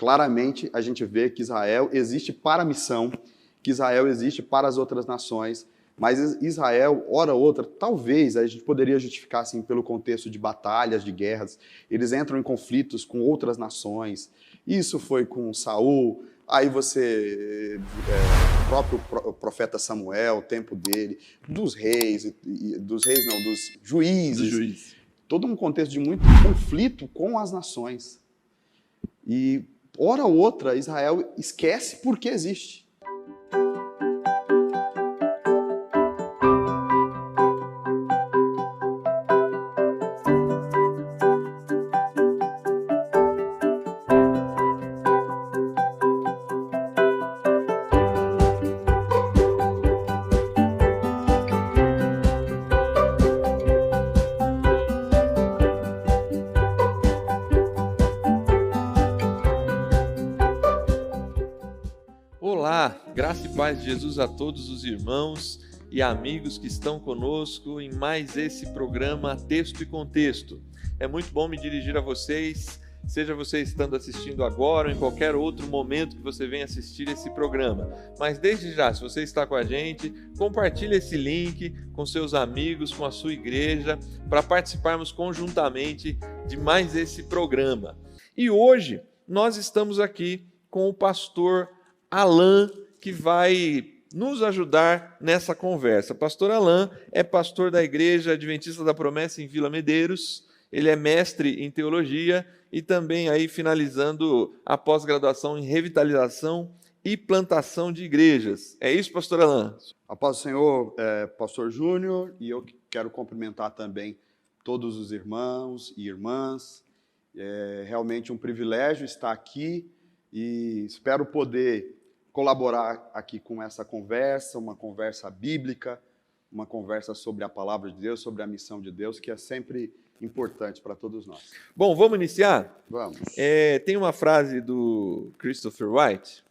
claramente a gente vê que Israel existe para a missão, que Israel existe para as outras nações, mas Israel, hora ou outra, talvez a gente poderia justificar assim, pelo contexto de batalhas, de guerras, eles entram em conflitos com outras nações. Isso foi com Saul, aí você, o próprio profeta Samuel, o tempo dele, dos juízes, todo um contexto de muito conflito com as nações. E, hora ou outra, Israel esquece por que existe. Olá, graça e paz de Jesus a todos os irmãos e amigos que estão conosco em mais esse programa Texto e Contexto. É muito bom me dirigir a vocês, seja você estando assistindo agora ou em qualquer outro momento que você venha assistir esse programa. Mas desde já, se você está com a gente, compartilhe esse link com seus amigos, com a sua igreja, para participarmos conjuntamente de mais esse programa. E hoje nós estamos aqui com o pastor Alan, que vai nos ajudar nessa conversa. Pastor Alan é pastor da Igreja Adventista da Promessa em Vila Medeiros, ele é mestre em teologia e também aí finalizando a pós-graduação em revitalização e plantação de igrejas. É isso, pastor Alan? A paz do Senhor, pastor Júnior, e eu quero cumprimentar também todos os irmãos e irmãs. É realmente um privilégio estar aqui e espero poder colaborar aqui com essa conversa, uma conversa bíblica, uma conversa sobre a palavra de Deus, sobre a missão de Deus, que é sempre importante para todos nós. Bom, vamos iniciar? Vamos. Tem uma frase do Christopher White,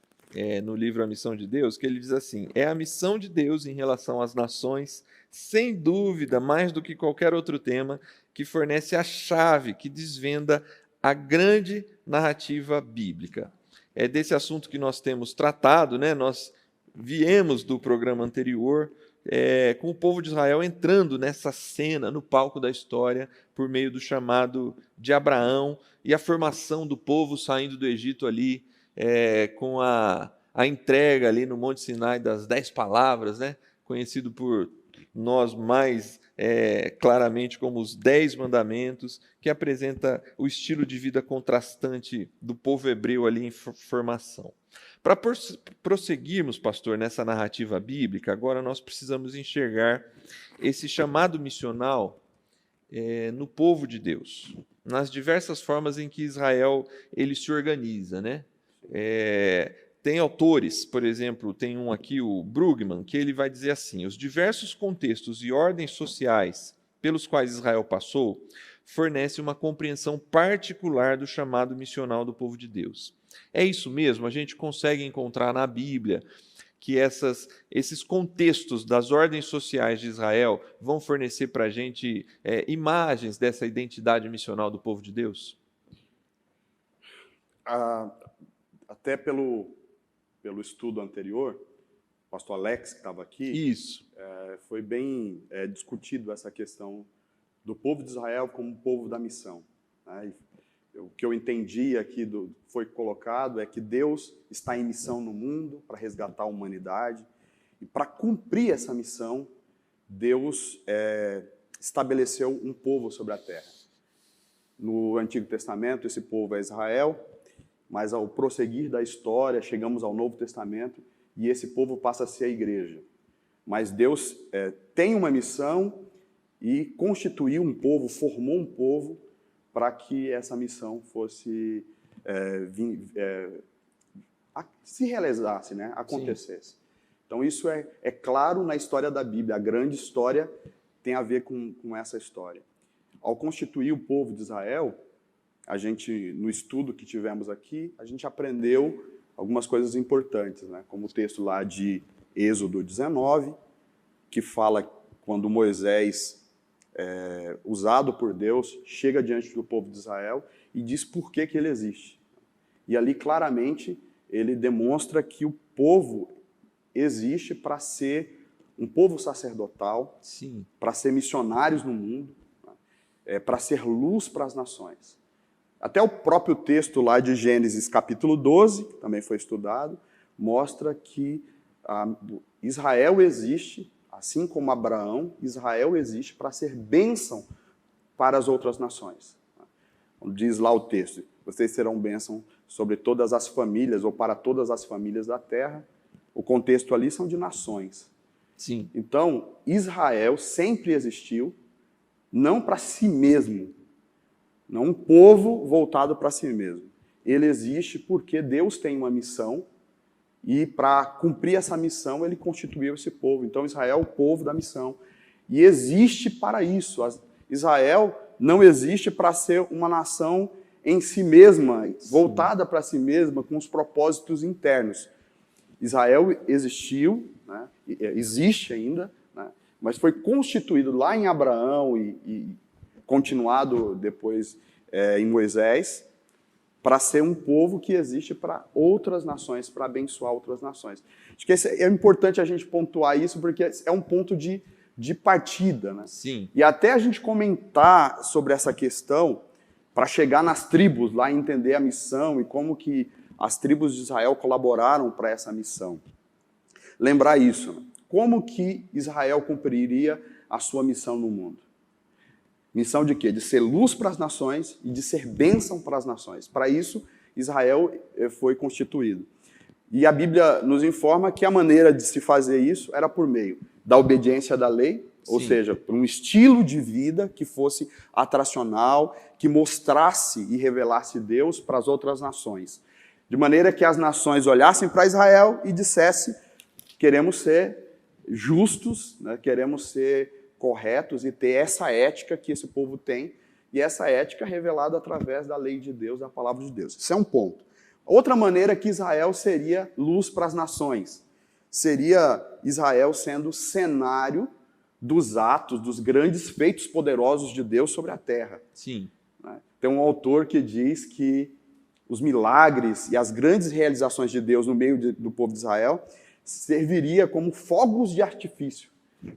no livro A Missão de Deus, que ele diz assim: é a missão de Deus em relação às nações, sem dúvida, mais do que qualquer outro tema, que fornece a chave que desvenda a grande narrativa bíblica. É desse assunto que nós temos tratado, né? Nós viemos do programa anterior com o povo de Israel entrando nessa cena, no palco da história, por meio do chamado de Abraão e a formação do povo saindo do Egito ali, com a entrega ali no Monte Sinai das 10 palavras, né? Conhecido por nós mais claramente como os 10 mandamentos, que apresenta o estilo de vida contrastante do povo hebreu ali em formação. Para prosseguirmos, pastor, nessa narrativa bíblica, agora nós precisamos enxergar esse chamado missional no povo de Deus, nas diversas formas em que Israel ele se organiza, né? Tem autores, por exemplo, tem um aqui, o Brugman, que ele vai dizer assim: os diversos contextos e ordens sociais pelos quais Israel passou fornecem uma compreensão particular do chamado missional do povo de Deus. É isso mesmo, a gente consegue encontrar na Bíblia que esses contextos das ordens sociais de Israel vão fornecer para a gente imagens dessa identidade missional do povo de Deus? Até pelo estudo anterior, o pastor Alex, que estava aqui, isso. Foi bem discutido essa questão do povo de Israel como povo da missão, né? O que eu entendi aqui foi colocado é que Deus está em missão no mundo para resgatar a humanidade, e para cumprir essa missão, Deus estabeleceu um povo sobre a terra. No Antigo Testamento, esse povo é Israel, mas ao prosseguir da história, chegamos ao Novo Testamento e esse povo passa a ser a igreja. Mas Deus tem uma missão e constituiu um povo, formou um povo para que essa missão fosse se realizasse, né? Acontecesse. Sim. Então isso é claro na história da Bíblia. A grande história tem a ver com essa história. Ao constituir o povo de Israel, a gente, no estudo que tivemos aqui, a gente aprendeu algumas coisas importantes, né? Como o texto lá de Êxodo 19, que fala quando Moisés, usado por Deus, chega diante do povo de Israel e diz por que ele existe. E ali, claramente, ele demonstra que o povo existe para ser um povo sacerdotal, para ser missionários no mundo, para ser luz para as nações. Até o próprio texto lá de Gênesis capítulo 12, que também foi estudado, mostra que Israel existe, assim como Abraão, Israel existe para ser bênção para as outras nações. Diz lá o texto, vocês serão bênção sobre todas as famílias, ou para todas as famílias da terra. O contexto ali são de nações. Sim. Então, Israel sempre existiu, não para si mesmo, não um povo voltado para si mesmo. Ele existe porque Deus tem uma missão e para cumprir essa missão ele constituiu esse povo. Então Israel é o povo da missão e existe para isso. Israel não existe para ser uma nação em si mesma, voltada para si mesma, com os propósitos internos. Israel existiu, né, existe ainda, né, mas foi constituído lá em Abraão e continuado depois em Moisés, para ser um povo que existe para outras nações, para abençoar outras nações. Acho que é importante a gente pontuar isso, porque é um ponto de partida. Né? Sim. E até a gente comentar sobre essa questão, para chegar nas tribos, lá e entender a missão e como que as tribos de Israel colaboraram para essa missão. Lembrar isso, né? Como que Israel cumpriria a sua missão no mundo? Missão de quê? De ser luz para as nações e de ser bênção para as nações. Para isso, Israel foi constituído. E a Bíblia nos informa que a maneira de se fazer isso era por meio da obediência da lei, ou seja, por um estilo de vida que fosse atracional, que mostrasse e revelasse Deus para as outras nações. De maneira que as nações olhassem para Israel e dissessem: queremos ser justos, né? Queremos ser corretos e ter essa ética que esse povo tem, e essa ética revelada através da lei de Deus, da palavra de Deus. Isso é um ponto. Outra maneira que Israel seria luz para as nações, seria Israel sendo cenário dos atos, dos grandes feitos poderosos de Deus sobre a terra. Sim. Tem um autor que diz que os milagres e as grandes realizações de Deus no meio do povo de Israel serviria como fogos de artifício.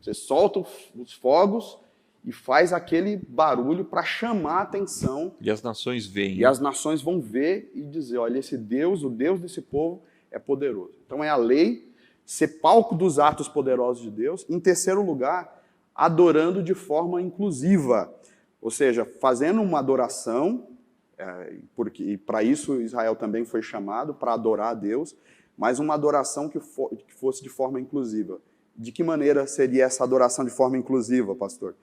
Você solta os fogos e faz aquele barulho para chamar a atenção. E as nações veem. E as nações vão ver e dizer: olha, esse Deus, o Deus desse povo, é poderoso. Então é a lei ser palco dos atos poderosos de Deus. Em terceiro lugar, adorando de forma inclusiva. Ou seja, fazendo uma adoração, porque para isso Israel também foi chamado, para adorar a Deus, mas uma adoração que fosse de forma inclusiva. De que maneira seria essa adoração de forma inclusiva, pastor?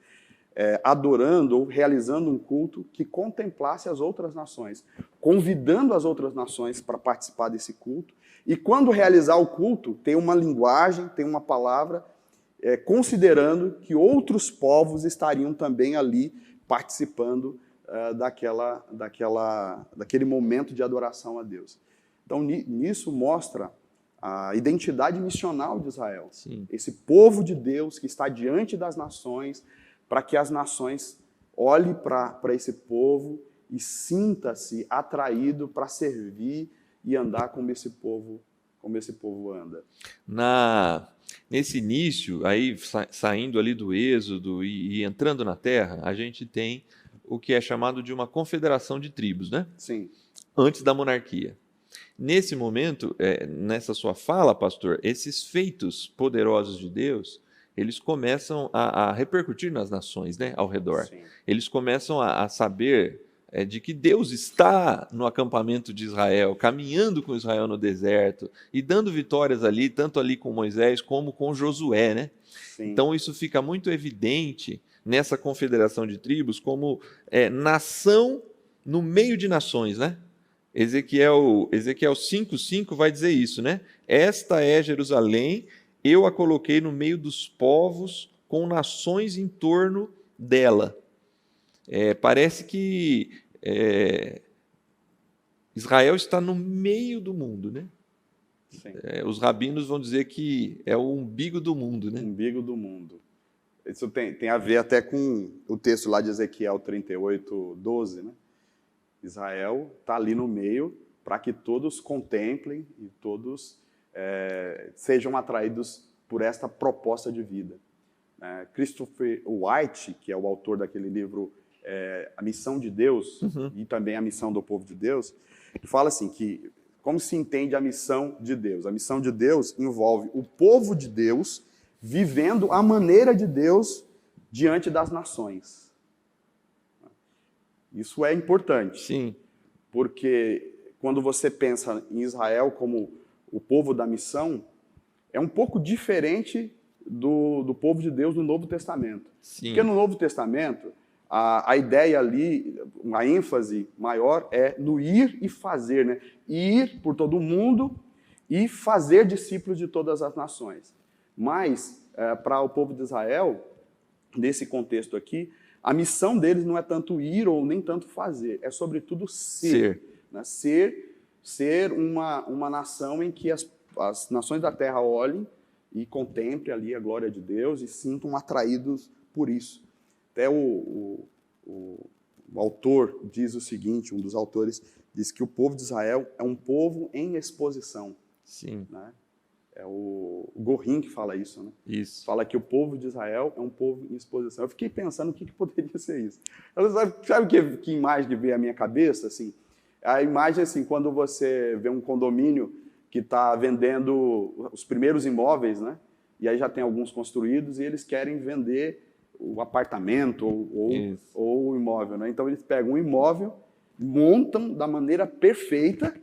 Adorando ou realizando um culto que contemplasse as outras nações, convidando as outras nações para participar desse culto, e quando realizar o culto, tem uma linguagem, tem uma palavra, considerando que outros povos estariam também ali participando daquele momento de adoração a Deus. Então, nisso mostra a identidade missional de Israel. Sim. Esse povo de Deus que está diante das nações, para que as nações olhem para esse povo e sinta-se atraído para servir e andar como esse povo anda. Nesse início, aí saindo ali do Êxodo e entrando na terra, a gente tem o que é chamado de uma confederação de tribos, né? Sim. Antes da monarquia. Nesse momento, nessa sua fala, pastor, esses feitos poderosos de Deus, eles começam a repercutir nas nações, né, ao redor. Sim. Eles começam a saber de que Deus está no acampamento de Israel, caminhando com Israel no deserto e dando vitórias ali, tanto ali com Moisés como com Josué, né? Sim. Então isso fica muito evidente nessa confederação de tribos como nação no meio de nações, né? Ezequiel 5:5 vai dizer isso, né? Esta é Jerusalém, eu a coloquei no meio dos povos, com nações em torno dela. Parece que Israel está no meio do mundo, né? Sim. Os rabinos vão dizer que é o umbigo do mundo, né? Umbigo do mundo. Isso tem a ver até com o texto lá de Ezequiel 38:12, né? Israel está ali no meio, para que todos contemplem e todos sejam atraídos por esta proposta de vida. Christopher White, que é o autor daquele livro A Missão de Deus, e também A Missão do Povo de Deus, fala assim que, como se entende a missão de Deus? A missão de Deus envolve o povo de Deus vivendo a maneira de Deus diante das nações. Isso é importante. Sim. Porque quando você pensa em Israel como o povo da missão, é um pouco diferente do povo de Deus no Novo Testamento. Sim. Porque no Novo Testamento, a ideia ali, uma ênfase maior é no ir e fazer, né? Ir por todo o mundo e fazer discípulos de todas as nações. Mas, para o povo de Israel, nesse contexto aqui, a missão deles não é tanto ir ou nem tanto fazer, é sobretudo ser. Né? Ser uma nação em que as nações da terra olhem e contemplem ali a glória de Deus e sintam atraídos por isso. Até o autor diz o seguinte, um dos autores diz que o povo de Israel é um povo em exposição. Sim. Né? É o Gorin que fala isso, né? Isso. Fala que o povo de Israel é um povo em exposição. Eu fiquei pensando o que poderia ser isso. Sabe que imagem que veio à minha cabeça? Assim, a imagem assim, quando você vê um condomínio que está vendendo os primeiros imóveis, né? E aí já tem alguns construídos e eles querem vender o apartamento ou o imóvel, né? Então eles pegam um imóvel, montam da maneira perfeita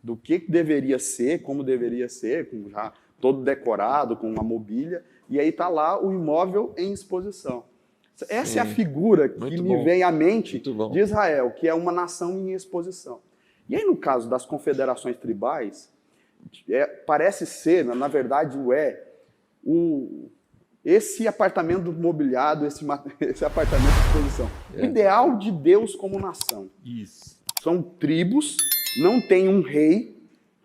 do que deveria ser, como deveria ser, com já todo decorado, com uma mobília, e aí está lá o imóvel em exposição. Essa é a figura que me vem à mente de Israel, que é uma nação em exposição. E aí, no caso das confederações tribais, parece ser, na verdade, esse apartamento mobiliado, esse apartamento de exposição. O ideal de Deus como nação. Isso. São tribos, não tem um rei,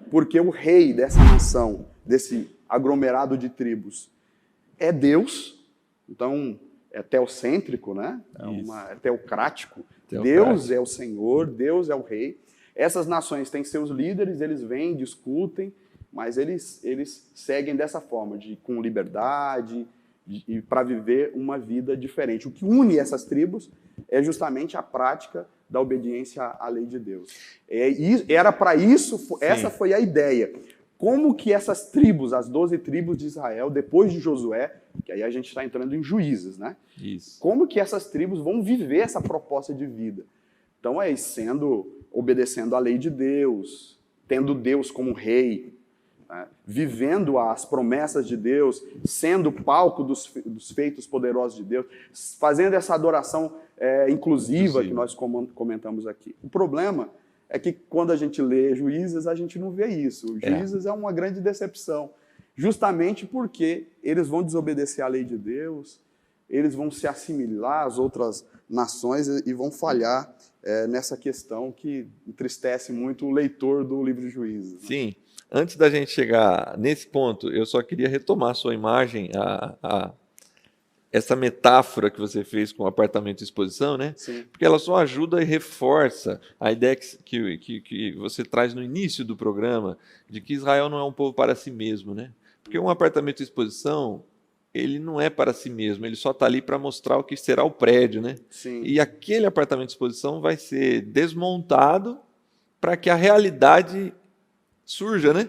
porque o rei dessa nação, desse aglomerado de tribos, é Deus. Então, é teocêntrico, né? É teocrático. Deus é o Senhor, Deus é o rei. Essas nações têm seus líderes, eles vêm, discutem, mas eles seguem dessa forma, com liberdade, e para viver uma vida diferente. O que une essas tribos é justamente a prática da obediência à lei de Deus. Era para isso, essa foi a ideia. Como que essas tribos, as 12 tribos de Israel, depois de Josué, que aí a gente está entrando em Juízes, né? Isso. Como que essas tribos vão viver essa proposta de vida? Então obedecendo à lei de Deus, tendo Deus como rei, né? Vivendo as promessas de Deus, sendo palco dos feitos poderosos de Deus, fazendo essa adoração inclusiva que nós comentamos aqui. O problema é que quando a gente lê Juízes, a gente não vê isso. Juízes é uma grande decepção, justamente porque eles vão desobedecer à lei de Deus, eles vão se assimilar às outras nações e vão falhar nessa questão que entristece muito o leitor do livro de Juízes. Né? Sim. Antes da gente chegar nesse ponto, eu só queria retomar a sua imagem, essa metáfora que você fez com o apartamento de exposição, né? Sim. Porque ela só ajuda e reforça a ideia que você traz no início do programa, de que Israel não é um povo para si mesmo, né? Porque um apartamento de exposição, ele não é para si mesmo, ele só está ali para mostrar o que será o prédio, né? Sim. E aquele apartamento de exposição vai ser desmontado para que a realidade surja, né?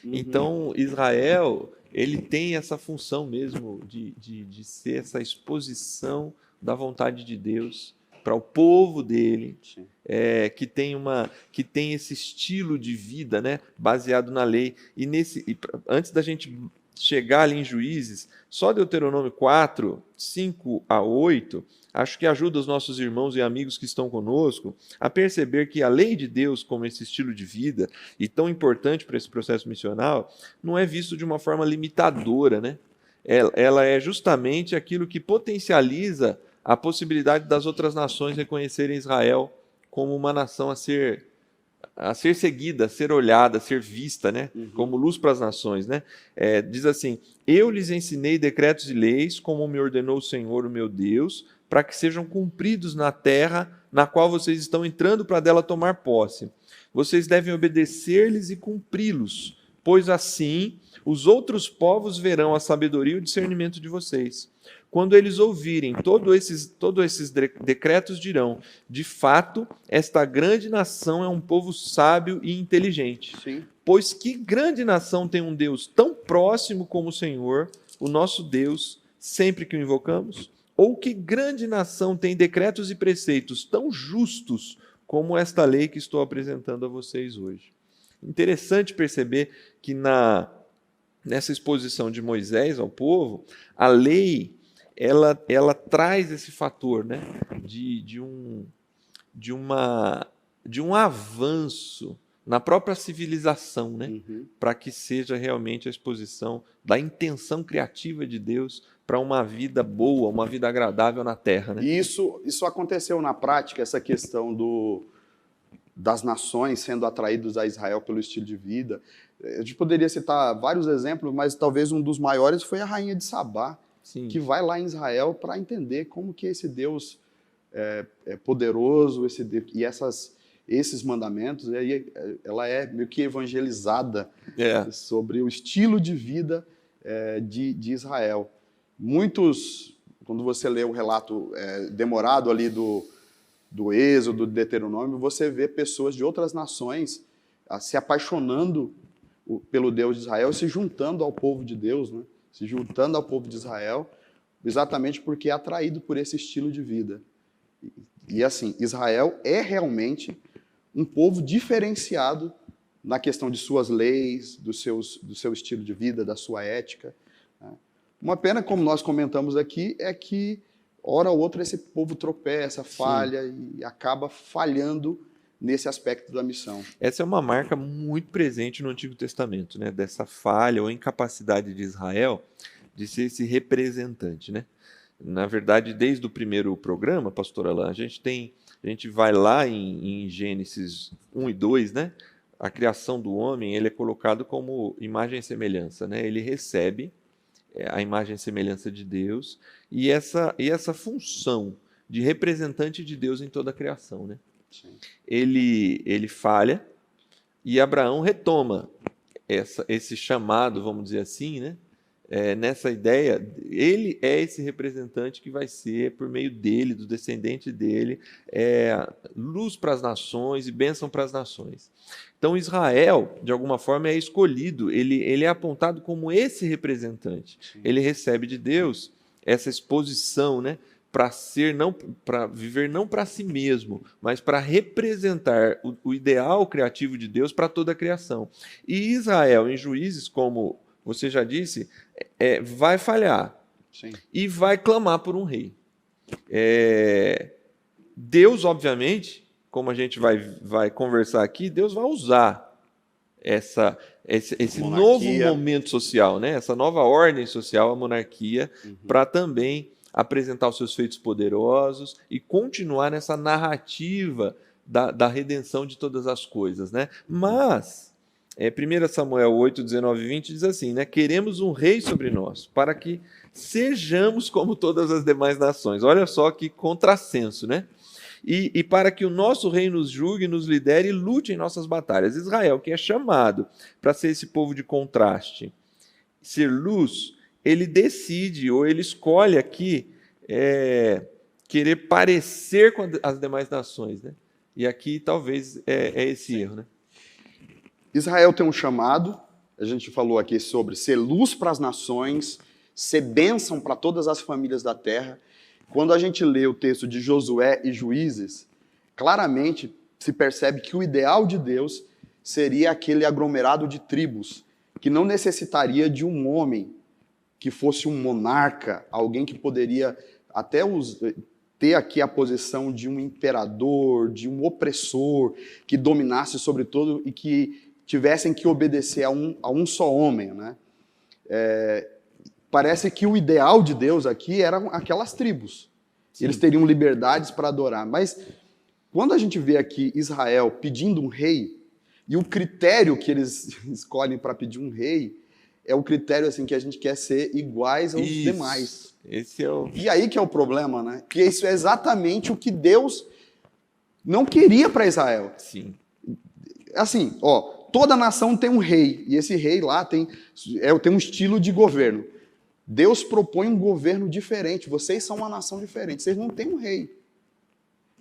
Então, Israel, ele tem essa função mesmo de ser essa exposição da vontade de Deus para o povo dele, que tem esse estilo de vida, né, baseado na lei. Antes da gente chegar ali em Juízes, só Deuteronômio 4, 5 a 8, acho que ajuda os nossos irmãos e amigos que estão conosco a perceber que a lei de Deus, como esse estilo de vida, e tão importante para esse processo missional, não é visto de uma forma limitadora, né? Ela é justamente aquilo que potencializa a possibilidade das outras nações reconhecerem Israel como uma nação a ser seguida, a ser olhada, a ser vista, né? Como luz para as nações, né? Diz assim: eu lhes ensinei decretos e leis, como me ordenou o Senhor, o meu Deus, para que sejam cumpridos na terra na qual vocês estão entrando para dela tomar posse. Vocês devem obedecer-lhes e cumpri-los, pois assim os outros povos verão a sabedoria e o discernimento de vocês. Quando eles ouvirem todos esses decretos, dirão: de fato, esta grande nação é um povo sábio e inteligente. Sim. Pois que grande nação tem um Deus tão próximo como o Senhor, o nosso Deus, sempre que o invocamos? Ou que grande nação tem decretos e preceitos tão justos como esta lei que estou apresentando a vocês hoje? Interessante perceber que nessa exposição de Moisés ao povo, a lei ela traz esse fator, né, de um avanço na própria civilização, né, para que seja realmente a exposição da intenção criativa de Deus para uma vida boa, uma vida agradável na Terra, né? E isso aconteceu na prática, essa questão das nações sendo atraídas a Israel pelo estilo de vida. A gente poderia citar vários exemplos, mas talvez um dos maiores foi a rainha de Sabá, Sim. que vai lá em Israel para entender como que esse Deus é poderoso, e esses mandamentos, e aí ela é meio que evangelizada sobre o estilo de vida de Israel. Muitos, quando você lê o relato demorado ali do Êxodo, do Deuteronômio, você vê pessoas de outras nações se apaixonando pelo Deus de Israel e se juntando ao povo de Deus, né? Se juntando ao povo de Israel, exatamente porque é atraído por esse estilo de vida. E assim, Israel é realmente um povo diferenciado na questão de suas leis, do seu estilo de vida, da sua ética, né? Uma pena, como nós comentamos aqui, é que, hora ou outra, esse povo tropeça, falha e acaba falhando nesse aspecto da missão. Essa é uma marca muito presente no Antigo Testamento, né? Dessa falha ou incapacidade de Israel de ser esse representante, né? Na verdade, desde o primeiro programa, pastor Alain, a gente vai lá em Gênesis 1 e 2, né? A criação do homem, ele é colocado como imagem e semelhança, né? Ele recebe a imagem e semelhança de Deus e essa função de representante de Deus em toda a criação, né? Sim. Ele falha e Abraão retoma esse chamado, vamos dizer assim, né? Nessa ideia, ele é esse representante que vai ser, por meio dele, do descendente dele, luz para as nações e bênção para as nações. Então Israel, de alguma forma, é escolhido, ele é apontado como esse representante. Sim. Ele recebe de Deus essa exposição, né? Para viver não para si mesmo, mas para representar o ideal criativo de Deus para toda a criação. E Israel, em Juízes, como você já disse, vai falhar. Sim. E vai clamar por um rei. Deus, obviamente, como a gente vai conversar aqui, Deus vai usar esse novo momento social, né? Essa nova ordem social, a monarquia, para também apresentar os seus feitos poderosos e continuar nessa narrativa da redenção de todas as coisas, né? Mas 1 Samuel 8, 19 e 20 diz assim, né? Queremos um rei sobre nós, para que sejamos como todas as demais nações. Olha só que contrassenso, né? E para que o nosso rei nos julgue, nos lidere e lute em nossas batalhas. Israel, que é chamado para ser esse povo de contraste, ser luz, ele decide, ou ele escolhe aqui, querer parecer com as demais nações, né? E aqui talvez é esse erro, né? Israel tem um chamado, a gente falou aqui sobre ser luz para as nações, ser bênção para todas as famílias da terra. Quando a gente lê o texto de Josué e Juízes, claramente se percebe que o ideal de Deus seria aquele aglomerado de tribos, que não necessitaria de um homem que fosse um monarca, alguém que poderia até ter aqui a posição de um imperador, de um opressor, que dominasse sobre todo e que tivessem que obedecer a um só homem, né? Parece que o ideal de Deus aqui eram aquelas tribos. Sim. Eles teriam liberdades para adorar. Mas quando a gente vê aqui Israel pedindo um rei, e o critério que eles escolhem para pedir um rei é o critério assim, que a gente quer ser iguais aos demais. Esse é o... E aí que é o problema, né? Porque isso é exatamente o que Deus não queria para Israel. Sim. assim, ó, toda nação tem um rei, e esse rei lá tem um estilo de governo. Deus propõe um governo diferente, vocês são uma nação diferente, vocês não têm um rei.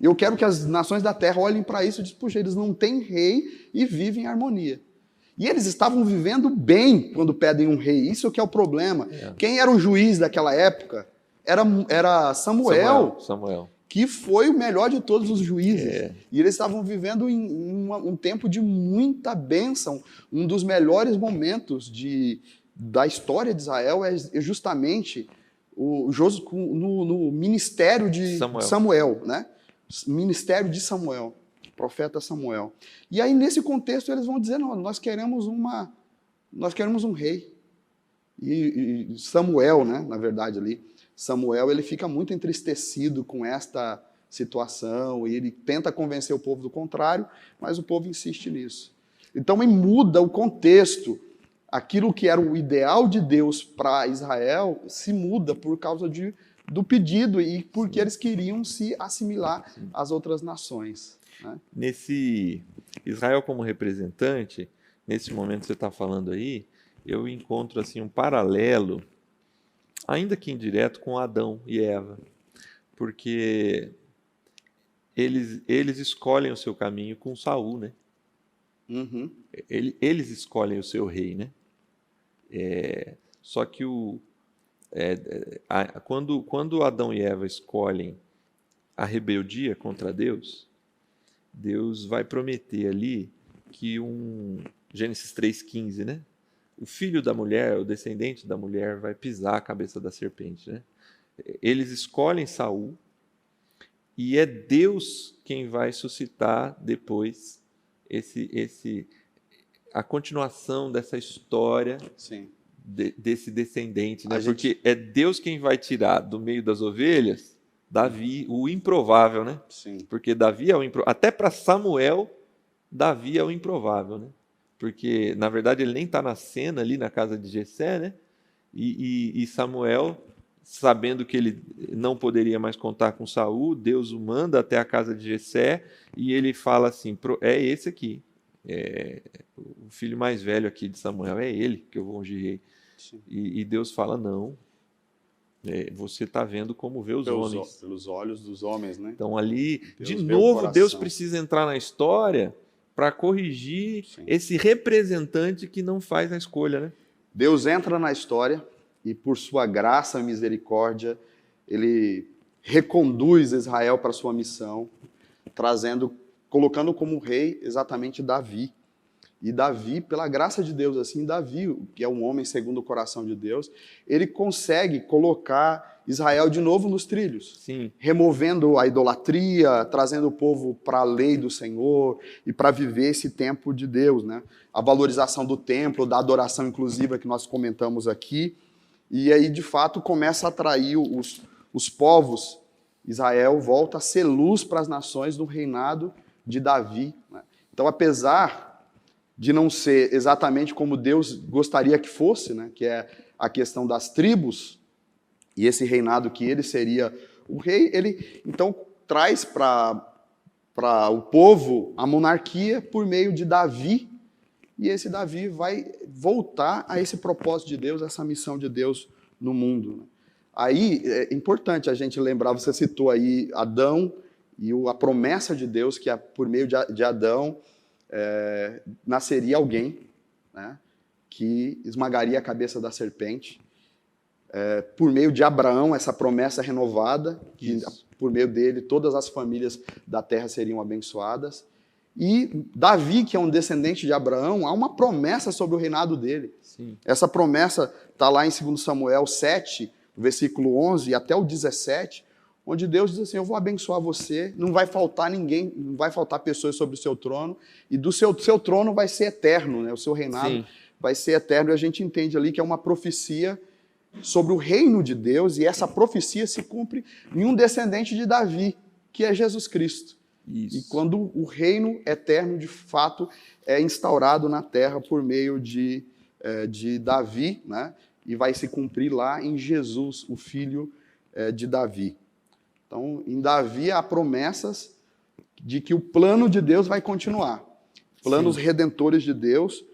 E eu quero que as nações da terra olhem para isso e dizem, puxa, eles não têm rei e vivem em harmonia. E eles estavam vivendo bem quando pedem um rei, isso que é o problema. Quem era o juiz daquela época? Era Samuel. Que foi o melhor de todos os juízes. E eles estavam vivendo em um tempo de muita bênção. Um dos melhores momentos da história de Israel é justamente no ministério de Samuel, né? Ministério de Samuel, profeta Samuel. E aí, nesse contexto, eles vão dizer, não, nós queremos um rei. E Samuel, né, na verdade, ali, Samuel, ele fica muito entristecido com esta situação e ele tenta convencer o povo do contrário, mas o povo insiste nisso. Então, muda o contexto. Aquilo que era o ideal de Deus para Israel se muda por causa do pedido e porque eles queriam se assimilar às outras nações. Né? Nesse Israel como representante, nesse momento que você está falando aí, eu encontro assim um paralelo, ainda que indireto, com Adão e Eva, porque eles escolhem o seu caminho com Saul, né? Uhum. Eles escolhem o seu rei, né? Só que quando Adão e Eva escolhem a rebeldia contra Deus, Deus vai prometer ali que Gênesis 3,15, né? O filho da mulher, o descendente da mulher, vai pisar a cabeça da serpente, né? Eles escolhem Saul e é Deus quem vai suscitar depois a continuação dessa história. Sim. Desse descendente, né? Porque é Deus quem vai tirar do meio das ovelhas Davi, o improvável, né? Sim. Porque Davi é o improvável. Até para Samuel, Davi é o improvável, né? Porque, na verdade, ele nem está na cena ali na casa de Jessé, né? E Samuel, sabendo que ele não poderia mais contar com Saul, Deus o manda até a casa de Jessé e ele fala assim, é esse aqui. O filho mais velho aqui de Samuel, é ele que eu vou ungir rei. E Deus fala, não, você está vendo como vê os homens. Pelos olhos dos homens, né? Então ali, de novo, Deus precisa entrar na história para corrigir esse representante que não faz a escolha, né? Deus entra na história e por sua graça e misericórdia, ele reconduz Israel para sua missão, colocando como rei exatamente Davi. E Davi, pela graça de Deus, assim, Davi, que é um homem segundo o coração de Deus, ele consegue colocar Israel de novo nos trilhos. Sim. Removendo a idolatria, trazendo o povo para a lei do Senhor e para viver esse tempo de Deus, né? A valorização do templo, da adoração inclusiva que nós comentamos aqui. E aí, de fato, começa a atrair os povos. Israel volta a ser luz para as nações no reinado de Davi, né? Então, apesar de não ser exatamente como Deus gostaria que fosse, né, que é a questão das tribos, e esse reinado que ele seria o rei, ele então traz para o povo a monarquia por meio de Davi, e esse Davi vai voltar a esse propósito de Deus, essa missão de Deus no mundo. Né? Aí é importante a gente lembrar, você citou aí Adão e a promessa de Deus, que por meio de Adão, nasceria alguém, né, que esmagaria a cabeça da serpente. Por meio de Abraão, essa promessa renovada, que por meio dele todas as famílias da terra seriam abençoadas. E Davi, que é um descendente de Abraão, há uma promessa sobre o reinado dele. Sim. Essa promessa está lá em 2 Samuel 7, versículo 11 até o 17, onde Deus diz assim, eu vou abençoar você, não vai faltar ninguém, não vai faltar pessoas sobre o seu trono, e do seu trono vai ser eterno, né? O seu reinado vai ser eterno, e a gente entende ali que é uma profecia sobre o reino de Deus, e essa profecia se cumpre em um descendente de Davi, que é Jesus Cristo. Isso. E quando o reino eterno, de fato, é instaurado na terra por meio de Davi, né? E vai se cumprir lá em Jesus, o filho de Davi. Então, em Davi há promessas de que o plano de Deus vai continuar. planos Sim. redentores de Deus,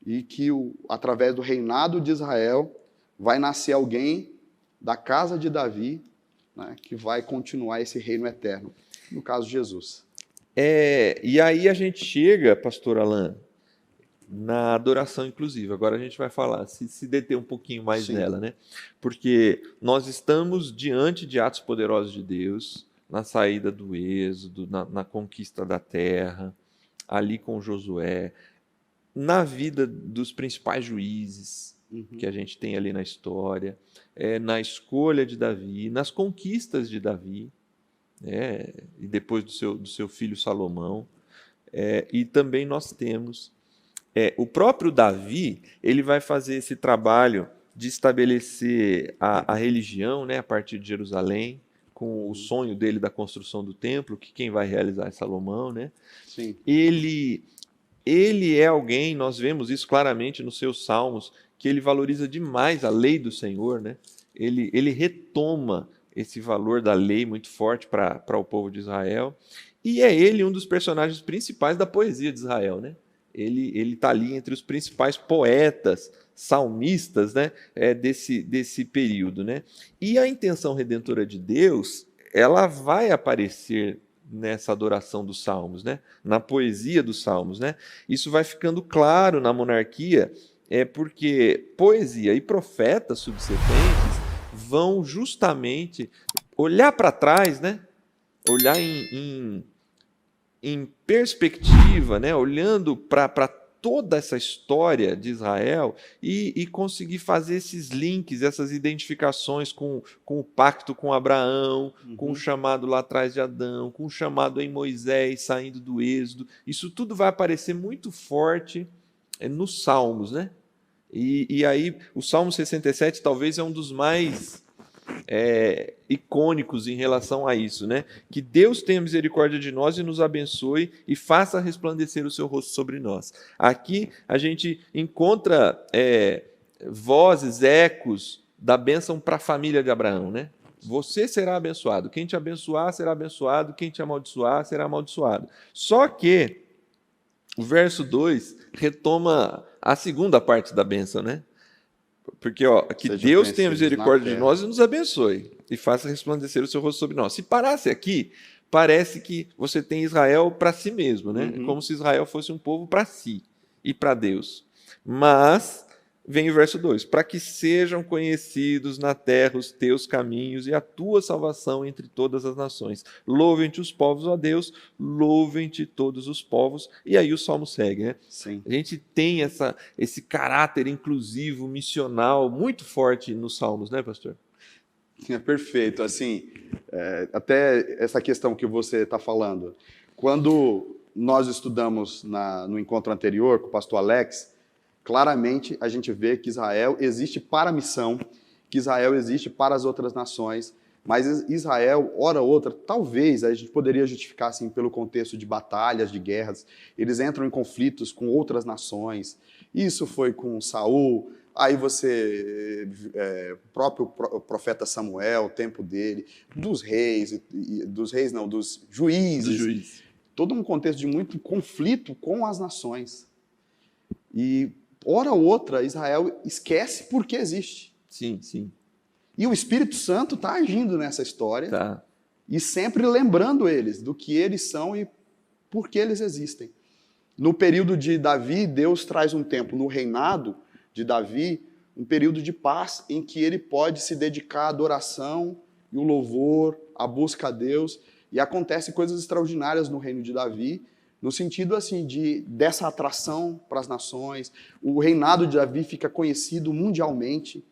e que através do reinado de Israel vai nascer alguém da casa de Davi, né, que vai continuar esse reino eterno, no caso Jesus. E aí a gente chega, pastor Alan, na adoração inclusiva. Agora a gente vai falar, se deter um pouquinho mais Sim. nela, né? Porque nós estamos diante de atos poderosos de Deus, na saída do Êxodo, na conquista da terra, ali com Josué, na vida dos principais juízes que a gente tem ali na história, na escolha de Davi, nas conquistas de Davi, e depois do seu filho Salomão. E também nós temos o próprio Davi, ele vai fazer esse trabalho de estabelecer a religião, né, a partir de Jerusalém, com o sonho dele da construção do templo, que quem vai realizar é Salomão, né? Sim. Ele é alguém, nós vemos isso claramente nos seus salmos, que ele valoriza demais a lei do Senhor, né? Ele retoma esse valor da lei muito forte para o povo de Israel, e é ele um dos personagens principais da poesia de Israel, né? Ele está ali entre os principais poetas, salmistas, né, desse período, né? E a intenção redentora de Deus, ela vai aparecer nessa adoração dos salmos, né? Na poesia dos salmos, né? Isso vai ficando claro na monarquia, porque poesia e profetas subsequentes vão justamente olhar para trás, né? Olhar em perspectiva, né? Olhando para toda essa história de Israel e conseguir fazer esses links, essas identificações com o pacto com Abraão, com o chamado lá atrás de Adão, com o chamado em Moisés saindo do Êxodo. Isso tudo vai aparecer muito forte nos Salmos, né? E aí o Salmo 67 talvez é um dos mais icônicos em relação a isso, né? Que Deus tenha misericórdia de nós e nos abençoe e faça resplandecer o seu rosto sobre nós. Aqui a gente encontra vozes, ecos da bênção para a família de Abraão, né? Você será abençoado. Quem te abençoar será abençoado. Quem te amaldiçoar será amaldiçoado. Só que o verso 2 retoma a segunda parte da bênção, né? Porque, que Deus tenha misericórdia de nós e nos abençoe, e faça resplandecer o seu rosto sobre nós. Se parasse aqui, parece que você tem Israel para si mesmo, né? Como se Israel fosse um povo para si e para Deus. Mas, vem o verso 2, para que sejam conhecidos na terra os teus caminhos e a tua salvação entre todas as nações. Louvem-te os povos, ó Deus, louvem-te todos os povos. E aí o Salmo segue, né? Sim. A gente tem esse caráter inclusivo, missional, muito forte nos Salmos, né, pastor? É perfeito. Assim, até essa questão que você está falando, quando nós estudamos no encontro anterior com o pastor Alex, claramente a gente vê que Israel existe para a missão, que Israel existe para as outras nações, mas Israel, hora ou outra, talvez a gente poderia justificar assim, pelo contexto de batalhas, de guerras, eles entram em conflitos com outras nações. Isso foi com Saul, aí você, o próprio profeta Samuel, o tempo dele, dos juízes, todo um contexto de muito conflito com as nações. E hora ou outra, Israel esquece por que existe. Sim, sim. E o Espírito Santo está agindo nessa história e sempre lembrando eles do que eles são e por que eles existem. No período de Davi, Deus traz um tempo, no reinado de Davi, um período de paz em que ele pode se dedicar à adoração e o louvor, à busca a Deus. E acontecem coisas extraordinárias no reino de Davi, no sentido assim dessa atração para as nações. O reinado de Davi fica conhecido mundialmente.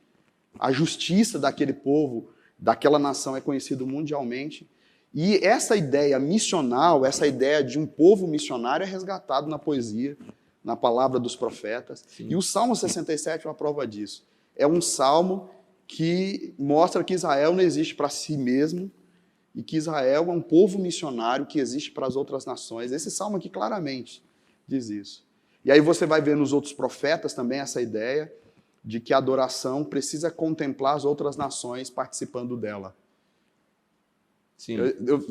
A justiça daquele povo, daquela nação é conhecido mundialmente. E essa ideia missional, essa ideia de um povo missionário é resgatado na poesia, na palavra dos profetas. Sim. E o Salmo 67 é uma prova disso. É um salmo que mostra que Israel não existe para si mesmo e que Israel é um povo missionário que existe para as outras nações. Esse salmo aqui claramente diz isso. E aí você vai ver nos outros profetas também essa ideia de que a adoração precisa contemplar as outras nações participando dela. Sim.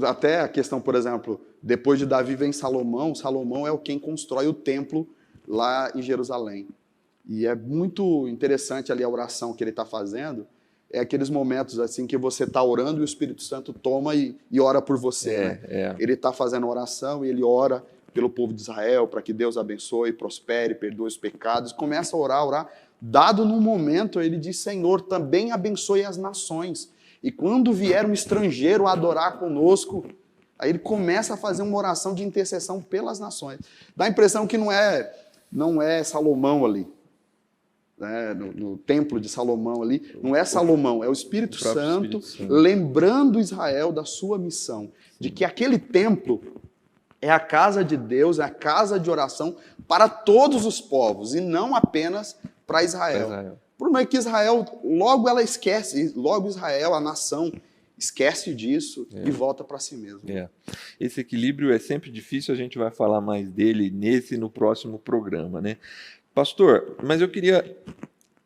Até a questão, por exemplo, depois de Davi vem Salomão, Salomão é quem constrói o templo lá em Jerusalém. E é muito interessante ali a oração que ele está fazendo, é aqueles momentos assim que você está orando e o Espírito Santo toma e ora por você. Né? Ele está fazendo oração e ele ora pelo povo de Israel, para que Deus abençoe, prospere, perdoe os pecados. Começa a orar. Dado num momento, ele diz, Senhor, também abençoe as nações. E quando vier um estrangeiro a adorar conosco, aí ele começa a fazer uma oração de intercessão pelas nações. Dá a impressão que não é Salomão ali. Né, no templo de Salomão ali, não é Salomão, é o Espírito Santo lembrando Israel da sua missão, de que aquele templo é a casa de Deus, é a casa de oração para todos os povos e não apenas para Israel. O problema é que Israel, logo ela esquece, logo Israel, a nação, esquece disso e volta para si mesmo. Esse equilíbrio é sempre difícil, a gente vai falar mais dele nesse e no próximo programa, né? Pastor, mas eu queria...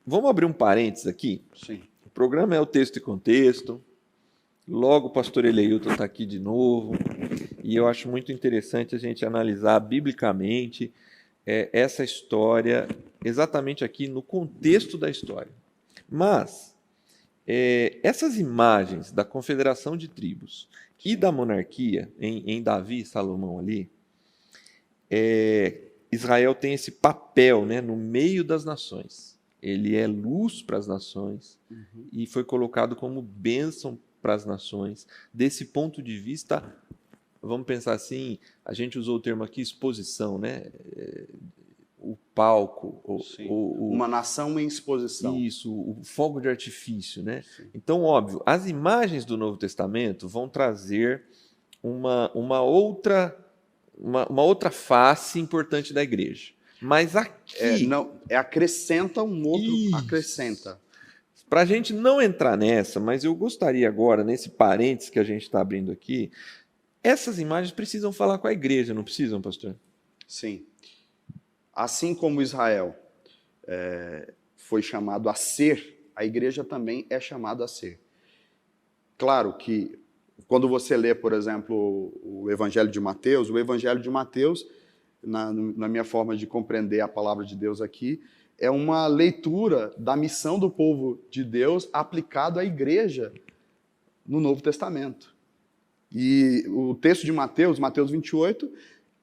Vamos abrir um parênteses aqui? Sim. O programa é o Texto e Contexto. Logo o pastor Eleilton está aqui de novo. E eu acho muito interessante a gente analisar biblicamente essa história, exatamente aqui no contexto da história. Mas essas imagens da confederação de tribos e da monarquia, em Davi e Salomão ali, Israel tem esse papel, né, no meio das nações. Ele é luz para as nações e foi colocado como bênção para as nações. Desse ponto de vista, vamos pensar assim, a gente usou o termo aqui, exposição, né? O palco. Uma nação em exposição. Isso, o fogo de artifício, né? Sim. Então, óbvio, as imagens do Novo Testamento vão trazer uma outra face importante da igreja. Mas aqui... acrescenta um outro... Acrescenta. Para a gente não entrar nessa, mas eu gostaria agora, nesse parênteses que a gente está abrindo aqui, essas imagens precisam falar com a igreja, não precisam, pastor? Sim. Assim como Israel foi chamado a ser, a igreja também é chamada a ser. Claro que quando você lê, por exemplo, o Evangelho de Mateus, na minha forma de compreender a palavra de Deus aqui, é uma leitura da missão do povo de Deus aplicado à igreja no Novo Testamento. E o texto de Mateus 28,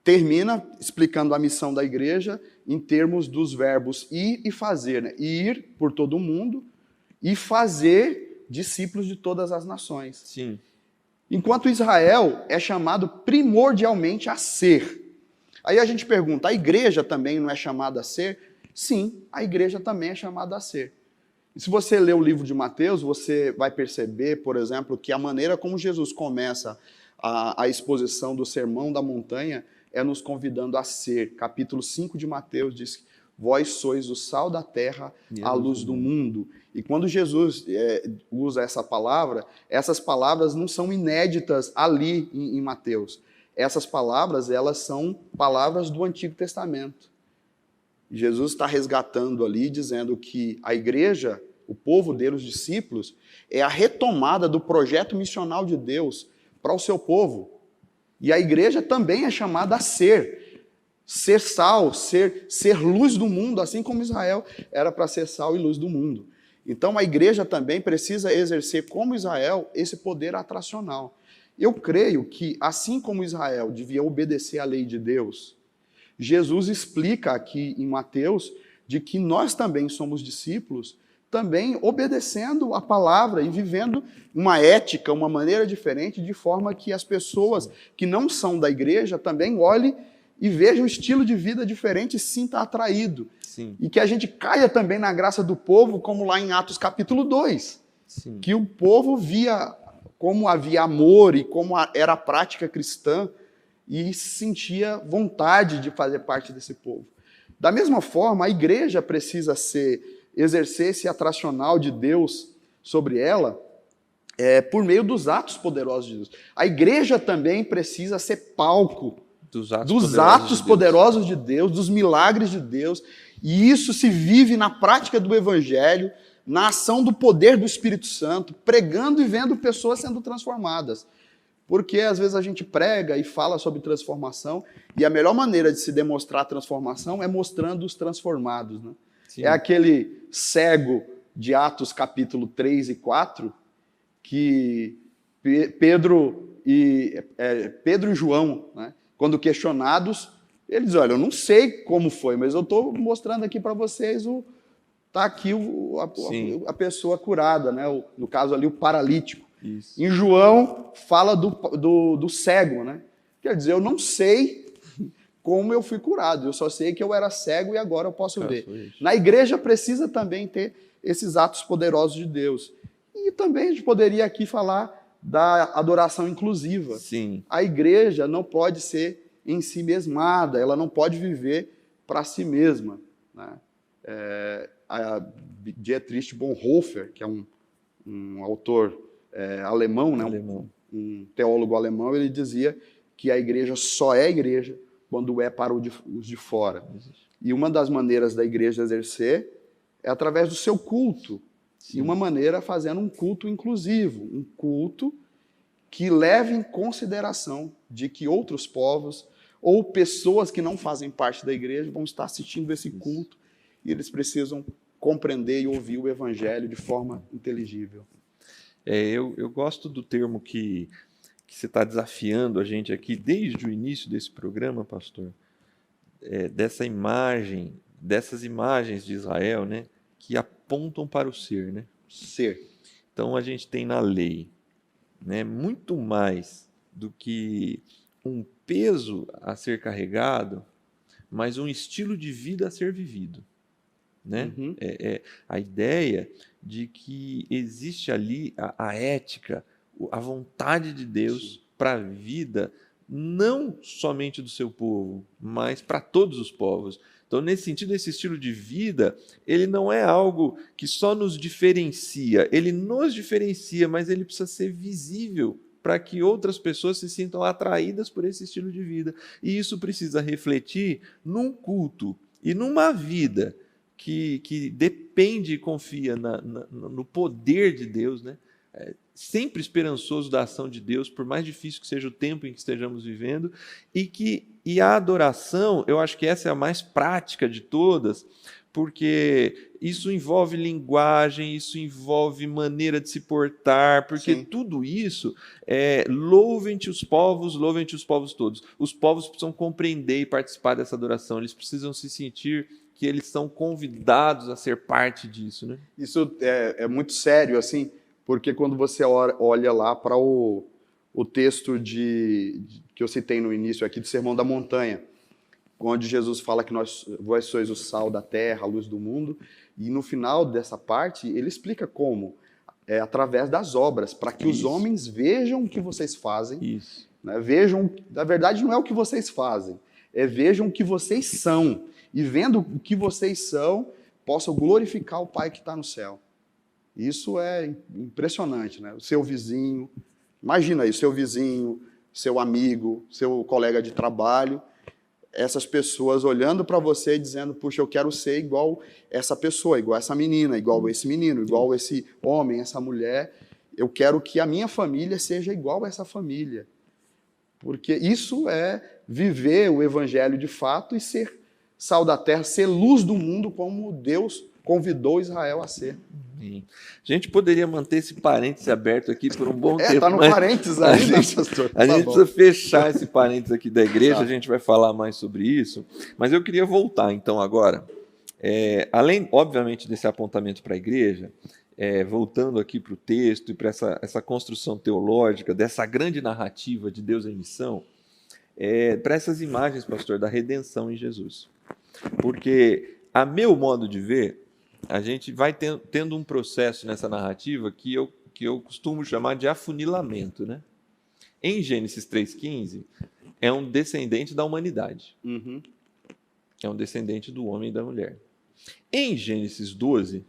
termina explicando a missão da igreja em termos dos verbos ir e fazer, né? Ir por todo o mundo e fazer discípulos de todas as nações. Sim. Enquanto Israel é chamado primordialmente a ser. Aí a gente pergunta, a igreja também não é chamada a ser? Sim, a igreja também é chamada a ser. E se você ler o livro de Mateus, você vai perceber, por exemplo, que a maneira como Jesus começa a exposição do Sermão da Montanha é nos convidando a ser. Capítulo 5 de Mateus diz, vós sois o sal da terra, a luz do mundo. E quando Jesus usa essa palavra, essas palavras não são inéditas ali em Mateus. Essas palavras, elas são palavras do Antigo Testamento. Jesus está resgatando ali, dizendo que a igreja, o povo dele, os discípulos, é a retomada do projeto missional de Deus para o seu povo. E a igreja também é chamada a ser sal, ser luz do mundo, assim como Israel era para ser sal e luz do mundo. Então a igreja também precisa exercer, como Israel, esse poder atracional. Eu creio que, assim como Israel devia obedecer à lei de Deus, Jesus explica aqui em Mateus de que nós também somos discípulos, também obedecendo a palavra e vivendo uma ética, uma maneira diferente, de forma que as pessoas que não são da igreja também olhem e vejam um estilo de vida diferente e se sinta atraído. Sim. E que a gente caia também na graça do povo, como lá em Atos capítulo 2, Sim. que o povo via como havia amor e como era a prática cristã e sentia vontade de fazer parte desse povo. Da mesma forma, a igreja precisa exercer esse atracional de Deus sobre ela por meio dos atos poderosos de Deus. A igreja também precisa ser palco dos atos poderosos de Deus, dos milagres de Deus, e isso se vive na prática do Evangelho, na ação do poder do Espírito Santo, pregando e vendo pessoas sendo transformadas. Porque às vezes a gente prega e fala sobre transformação, e a melhor maneira de se demonstrar a transformação é mostrando os transformados, né? Sim. É aquele cego de Atos capítulo 3 e 4, que Pedro e João, né, quando questionados, eles dizem, olha, eu não sei como foi, mas eu estou mostrando aqui para vocês, está aqui a pessoa curada, né? No caso ali, o paralítico. Isso. Em João, fala do cego, né? Quer dizer, eu não sei como eu fui curado, eu só sei que eu era cego e agora eu posso ver. Na igreja precisa também ter esses atos poderosos de Deus. E também a gente poderia aqui falar da adoração inclusiva. Sim. A igreja não pode ser em si mesmada, ela não pode viver para si mesma, né? A Dietrich Bonhoeffer, que é um autor alemão, né? Um teólogo alemão, ele dizia que a igreja só é igreja quando é para os de fora. E uma das maneiras da igreja exercer é através do seu culto. Sim. E uma maneira fazendo um culto inclusivo, um culto que leve em consideração de que outros povos ou pessoas que não fazem parte da igreja vão estar assistindo esse culto e eles precisam compreender e ouvir o evangelho de forma inteligível. Eu gosto do termo que você está desafiando a gente aqui desde o início desse programa, pastor, dessas imagens de Israel, né, que apontam para o ser, né? Ser. Então a gente tem na lei, né, muito mais do que um peso a ser carregado, mas um estilo de vida a ser vivido, né? Uhum. A ideia de que existe ali a ética, a vontade de Deus para a vida, não somente do seu povo, mas para todos os povos. Então, nesse sentido, esse estilo de vida, ele não é algo que só nos diferencia, ele nos diferencia, mas ele precisa ser visível para que outras pessoas se sintam atraídas por esse estilo de vida. E isso precisa refletir num culto e numa vida que depende e confia no poder de Deus, né? Sempre esperançoso da ação de Deus, por mais difícil que seja o tempo em que estejamos vivendo, e a adoração, eu acho que essa é a mais prática de todas, porque isso envolve linguagem, isso envolve maneira de se portar, porque Sim. tudo isso louvem-te os povos todos. Os povos precisam compreender e participar dessa adoração, eles precisam se sentir que eles são convidados a ser parte disso, né? Isso é muito sério, assim, porque quando você olha lá para o texto que eu citei no início aqui do Sermão da Montanha, onde Jesus fala que vós sois o sal da terra, a luz do mundo, e no final dessa parte ele explica como, através das obras, para que os homens vejam o que vocês fazem, né? Vejam, na verdade não é o que vocês fazem, vejam o que vocês são, e vendo o que vocês são, possam glorificar o Pai que está no céu. Isso é impressionante, né? O seu vizinho, imagina aí, seu vizinho, seu amigo, seu colega de trabalho, essas pessoas olhando para você e dizendo, puxa, eu quero ser igual essa pessoa, igual essa menina, igual esse menino, igual esse homem, essa mulher. Eu quero que a minha família seja igual a essa família. Porque isso é viver o evangelho de fato e ser sal da terra, ser luz do mundo como Deus convidou Israel a ser. A gente poderia manter esse parêntese aberto aqui por um bom tempo. Está no parênteses aí, a gente precisa fechar esse parênteses aqui da igreja, a gente vai falar mais sobre isso. Mas eu queria voltar, então, agora. Além, obviamente, desse apontamento para a igreja, voltando aqui para o texto e para essa construção teológica, dessa grande narrativa de Deus em missão, para essas imagens, pastor, da redenção em Jesus. Porque, a meu modo de ver, a gente vai tendo um processo nessa narrativa que eu costumo chamar de afunilamento, né? Em Gênesis 3,15, é um descendente da humanidade. Uhum. É um descendente do homem e da mulher. Em Gênesis 12,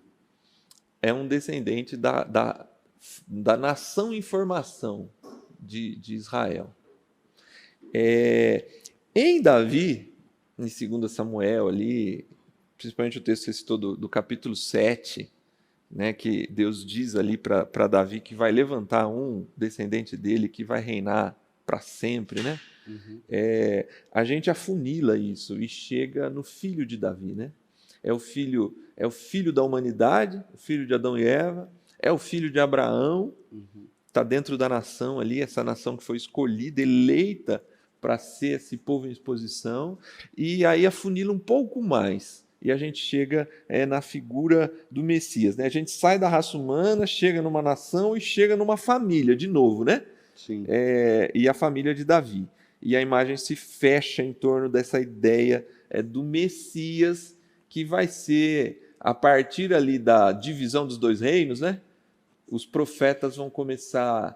é um descendente da nação em formação de Israel. Em Davi, em 2 Samuel ali, principalmente o texto que você citou do capítulo 7, né, que Deus diz ali para Davi que vai levantar um descendente dele que vai reinar para sempre, né? Uhum. A gente afunila isso e chega no filho de Davi, né? É o filho da humanidade, o filho de Adão e Eva, é o filho de Abraão, está dentro da nação ali, essa nação que foi escolhida, eleita para ser esse povo em exposição, e aí afunila um pouco mais. E a gente chega na figura do Messias, né? A gente sai da raça humana, chega numa nação e chega numa família de novo, né? Sim. E a família de Davi. E a imagem se fecha em torno dessa ideia do Messias, que vai ser, a partir ali da divisão dos dois reinos, né? Os profetas vão começar,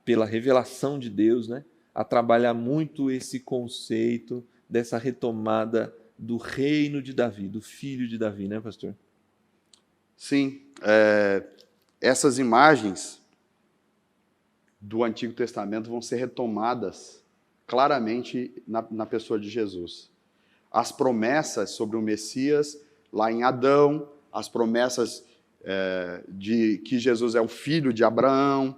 pela revelação de Deus, né? A trabalhar muito esse conceito dessa retomada do reino de Davi, do filho de Davi, né, pastor? Sim. Essas imagens do Antigo Testamento vão ser retomadas claramente na pessoa de Jesus. As promessas sobre o Messias, lá em Adão, as promessas de que Jesus é o filho de Abraão,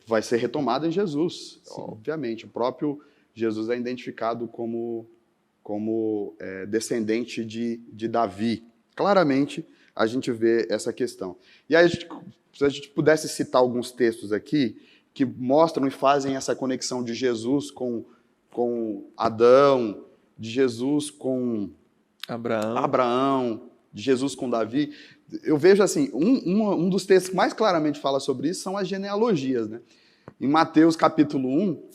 vai ser retomada em Jesus. Sim. Obviamente, o próprio Jesus é identificado como descendente de Davi. Claramente, a gente vê essa questão. E aí, se a gente pudesse citar alguns textos aqui que mostram e fazem essa conexão de Jesus com Adão, de Jesus com Abraão, de Jesus com Davi. Eu vejo assim, um dos textos que mais claramente fala sobre isso são as genealogias, né? Em Mateus capítulo 1,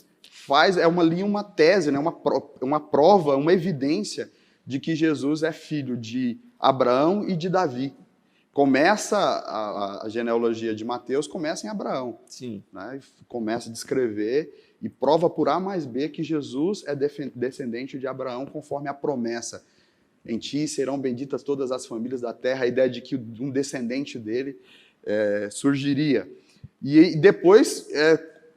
uma tese, né? uma prova, uma evidência de que Jesus é filho de Abraão e de Davi. Começa a genealogia de Mateus, começa em Abraão. Sim. Né? Começa a descrever e prova por A mais B que Jesus é descendente de Abraão, conforme a promessa. Em ti serão benditas todas as famílias da terra, a ideia de que um descendente dele surgiria. E depois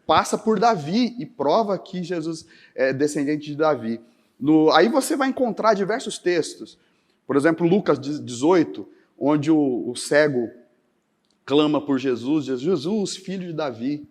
passa por Davi e prova que Jesus é descendente de Davi. Aí você vai encontrar diversos textos. Por exemplo, Lucas 18, onde o cego clama por Jesus, Jesus, filho de Davi,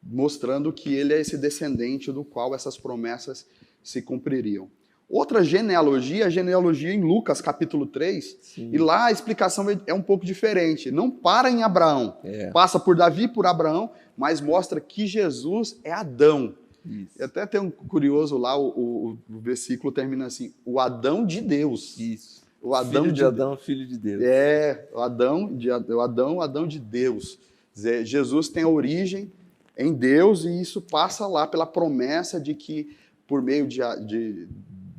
mostrando que ele é esse descendente do qual essas promessas se cumpririam. Outra genealogia, a genealogia em Lucas, capítulo 3, Sim. E lá a explicação é um pouco diferente. Não para em Abraão, passa por Davi, por Abraão, mas mostra que Jesus é Adão. Isso. Até tem um curioso lá, o versículo termina assim, o Adão de Deus. Isso. O Adão filho de Adão, filho de Deus. O Adão de Deus. Quer dizer, Jesus tem a origem em Deus e isso passa lá pela promessa de que por meio de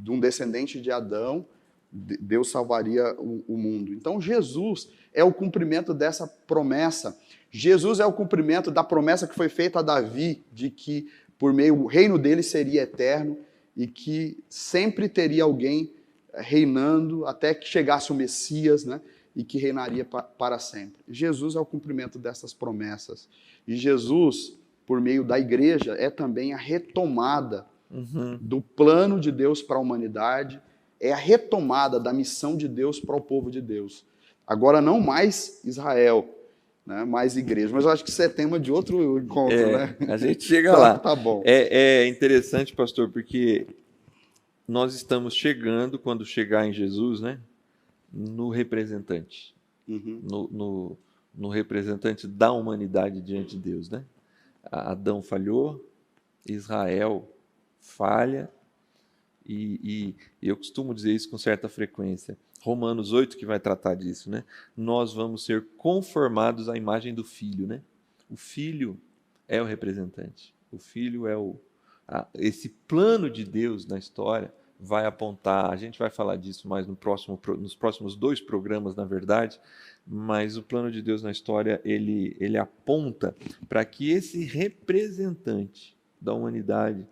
um descendente de Adão, Deus salvaria o mundo. Então, Jesus é o cumprimento dessa promessa. Jesus é o cumprimento da promessa que foi feita a Davi, de que, por meio, o reino dele seria eterno e que sempre teria alguém reinando até que chegasse o Messias, né? E que reinaria para sempre. Jesus é o cumprimento dessas promessas. E Jesus, por meio da igreja, é também a retomada do plano de Deus para a humanidade, é a retomada da missão de Deus para o povo de Deus. Agora não mais Israel, né, mais igreja. Mas eu acho que isso é tema de outro encontro, né? A gente chega lá. Tá bom. É interessante, pastor, porque nós estamos chegando, quando chegar em Jesus, né, no representante. No representante da humanidade diante de Deus, né? Adão falhou, Israel falha, e eu costumo dizer isso com certa frequência. Romanos 8 que vai tratar disso, né? Nós vamos ser conformados à imagem do Filho, né? O Filho é o representante. O Filho é esse plano de Deus na história vai apontar, a gente vai falar disso mais nos próximos 2 programas, na verdade, mas o plano de Deus na história, ele aponta para que esse representante da humanidade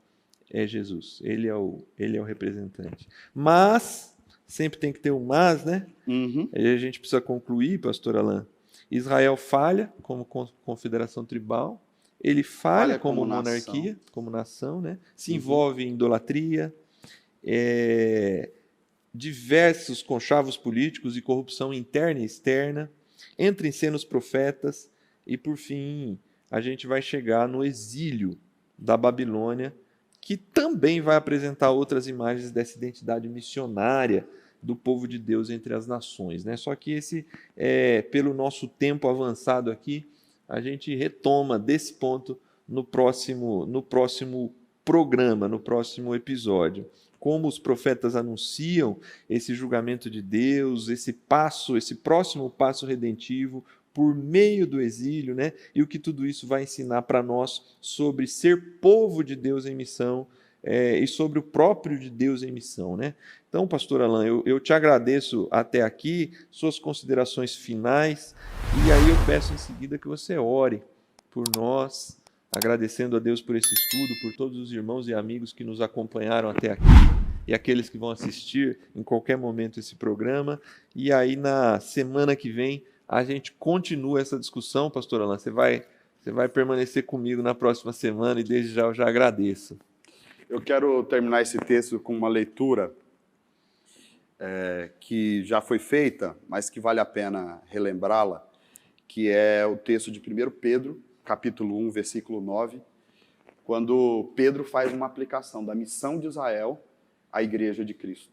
é Jesus. Ele é o representante. Mas, sempre tem que ter um mas, né? Aí a gente precisa concluir, pastor Alain. Israel falha como confederação tribal, ele falha como monarquia, como nação, né? Se envolve em idolatria, diversos conchavos políticos e corrupção interna e externa, entra em cena os profetas e, por fim, a gente vai chegar no exílio da Babilônia, que também vai apresentar outras imagens dessa identidade missionária do povo de Deus entre as nações, né? Só que pelo nosso tempo avançado aqui, a gente retoma desse ponto no próximo programa, no próximo episódio. Como os profetas anunciam esse julgamento de Deus, esse próximo passo redentivo por meio do exílio, né? E o que tudo isso vai ensinar para nós sobre ser povo de Deus em missão e sobre o próprio de Deus em missão, né? Então, pastor Alan, eu te agradeço até aqui, suas considerações finais, e aí eu peço em seguida que você ore por nós, agradecendo a Deus por esse estudo, por todos os irmãos e amigos que nos acompanharam até aqui, e aqueles que vão assistir em qualquer momento esse programa, e aí na semana que vem a gente continua essa discussão, pastor Alan, você vai permanecer comigo na próxima semana, e desde já eu já agradeço. Eu quero terminar esse texto com uma leitura que já foi feita, mas que vale a pena relembrá-la, que é o texto de 1 Pedro, capítulo 1, versículo 9, quando Pedro faz uma aplicação da missão de Israel à Igreja de Cristo.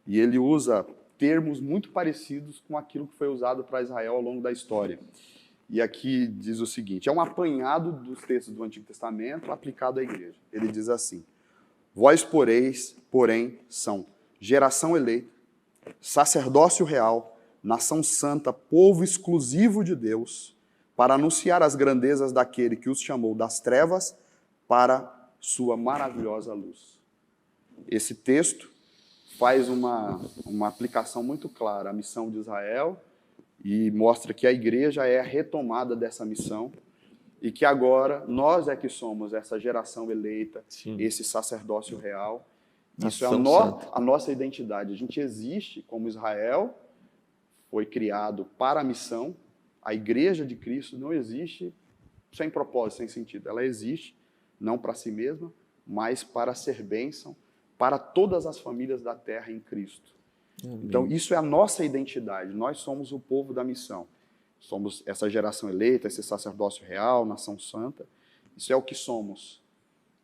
E ele usa termos muito parecidos com aquilo que foi usado para Israel ao longo da história. E aqui diz o seguinte, é um apanhado dos textos do Antigo Testamento aplicado à igreja. Ele diz assim, vós, porém, são geração eleita, sacerdócio real, nação santa, povo exclusivo de Deus, para anunciar as grandezas daquele que os chamou das trevas para sua maravilhosa luz. Esse texto faz uma aplicação muito clara à missão de Israel e mostra que a igreja é a retomada dessa missão e que agora nós é que somos essa geração eleita, sim, esse sacerdócio real. Isso é a nossa identidade. A gente existe como Israel, foi criado para a missão. A igreja de Cristo não existe sem propósito, sem sentido. Ela existe não para si mesma, mas para ser bênção para todas as famílias da terra em Cristo. Amém. Então, isso é a nossa identidade. Nós somos o povo da missão. Somos essa geração eleita, esse sacerdócio real, nação santa. Isso é o que somos.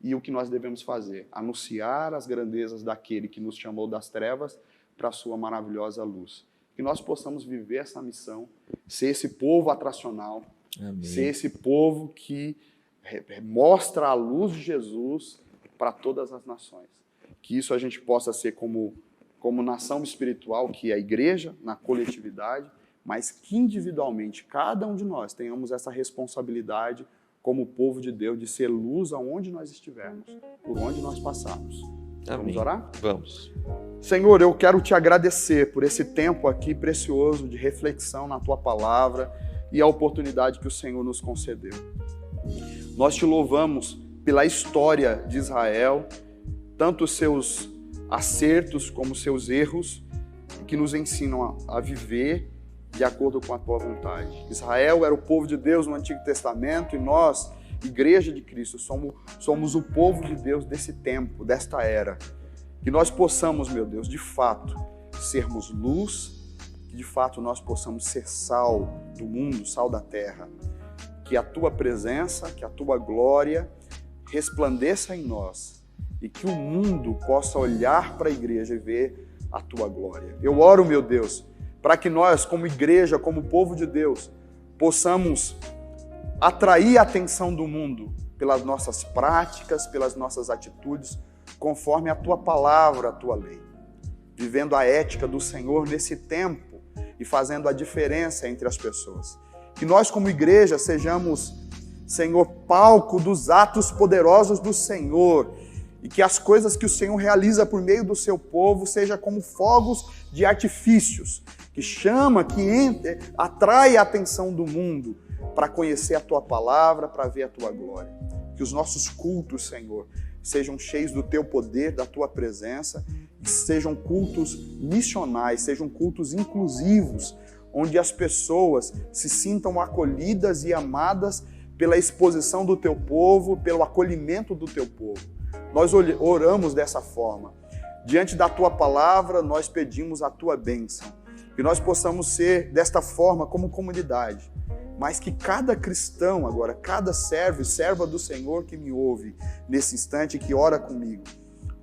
E o que nós devemos fazer? Anunciar as grandezas daquele que nos chamou das trevas para a sua maravilhosa luz. Que nós possamos viver essa missão, ser esse povo atracional, amém, ser esse povo que mostra a luz de Jesus para todas as nações. Que isso a gente possa ser como nação espiritual, que é a igreja, na coletividade, mas que individualmente, cada um de nós, tenhamos essa responsabilidade como povo de Deus, de ser luz aonde nós estivermos, por onde nós passarmos. Amém. Vamos orar? Vamos. Senhor, eu quero te agradecer por esse tempo aqui precioso de reflexão na Tua Palavra e a oportunidade que o Senhor nos concedeu. Nós te louvamos pela história de Israel, tanto os seus acertos como os seus erros, que nos ensinam a viver de acordo com a Tua vontade. Israel era o povo de Deus no Antigo Testamento e nós, Igreja de Cristo, somos o povo de Deus desse tempo, desta era. Que nós possamos, meu Deus, de fato, sermos luz, que de fato nós possamos ser sal do mundo, sal da terra. Que a Tua presença, que a Tua glória resplandeça em nós e que o mundo possa olhar para a igreja e ver a Tua glória. Eu oro, meu Deus, para que nós, como igreja, como povo de Deus, possamos atrair a atenção do mundo pelas nossas práticas, pelas nossas atitudes, conforme a Tua palavra, a Tua lei. Vivendo a ética do Senhor nesse tempo e fazendo a diferença entre as pessoas. Que nós, como igreja, sejamos, Senhor, palco dos atos poderosos do Senhor e que as coisas que o Senhor realiza por meio do seu povo sejam como fogos de artifícios, que chama, que atrai a atenção do mundo para conhecer a Tua palavra, para ver a Tua glória. Que os nossos cultos, Senhor, sejam cheios do Teu poder, da Tua presença, e sejam cultos missionais, sejam cultos inclusivos, onde as pessoas se sintam acolhidas e amadas pela exposição do Teu povo, pelo acolhimento do Teu povo. Nós oramos dessa forma, Diante da Tua palavra, nós pedimos a Tua bênção. Que nós possamos ser desta forma como comunidade, mas que cada cristão agora, cada servo e serva do Senhor que me ouve nesse instante, que ora comigo,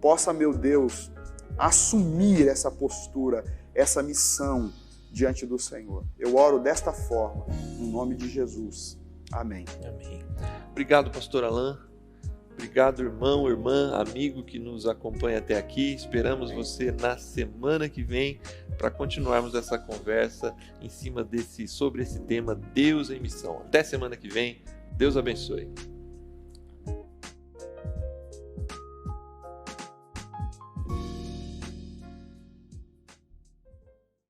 possa, meu Deus, assumir essa postura, essa missão diante do Senhor. Eu oro desta forma, no nome de Jesus. Amém. Amém. Obrigado, pastor Alain. Obrigado, irmão, irmã, amigo que nos acompanha até aqui. Esperamos você na semana que vem para continuarmos essa conversa sobre esse tema Deus em Missão. Até semana que vem. Deus abençoe.